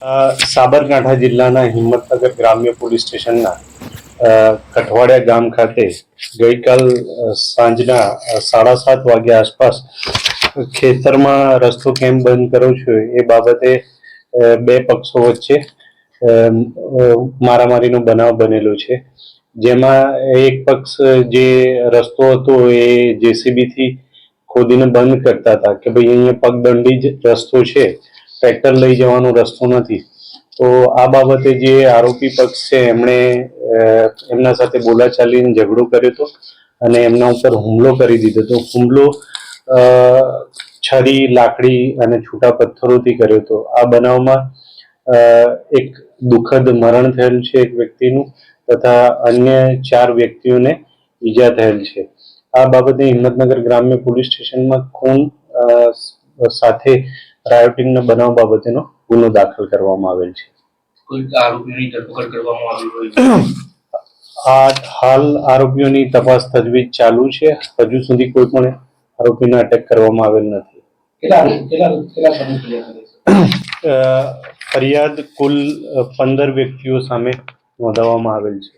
સાબરકાંઠા જિલ્લાના હિંમતનગર ગ્રામ્ય પોલીસ સ્ટેશનના કઠવાડિયા ગામ ખાતે ગઈકાલ સાંજના 7:30 વાગ્યા આસપાસ ખેતરમાં રસ્તો કેમ બંધ કરો છો એ બાબતે બે પક્ષો વચ્ચે મારામારીનો બનાવ બનેલો છે, જેમાં એક પક્ષ જે રસ્તો હતો એ જેસીબીથી ખોદીને બંધ કરતા હતા કે ભાઈ અહીંયા પગદંડી જ રસ્તો છે, ટ્રેક્ટર લઈ જવાનો રસ્તો નથી. તો આ બાબતે જે આરોપી પક્ષ છે એમણે એમના સાથે બોલાચાલીને ઝઘડો કર્યો હતો અને એમના ઉપર હુમલો કરી દીધો હતો. હુમલો છરી, લાકડી અને છૂટા પથ્થરોથી કર્યો હતો. આ બનાવમાં એક દુઃખદ મરણ થયેલ છે એક વ્યક્તિનું, તથા અન્ય 4 વ્યક્તિઓને ઈજા થયેલ છે. આ બાબતે હિંમતનગર ગ્રામ્ય પોલીસ સ્ટેશનમાં ખૂન સાથે રાયોટિંગના બનાવ બાબતેનો ગુનો દાખલ કરવામાં આવેલ છે. હાલ આરોપીઓની તપાસ તજવીજ ચાલુ છે. હજુ સુધી કોઈ પણ આરોપીને અટક કરવામાં આવેલ નથી. ફરિયાદ કુલ 15 વ્યક્તિઓ સામે નોંધાવવામાં આવેલ છે.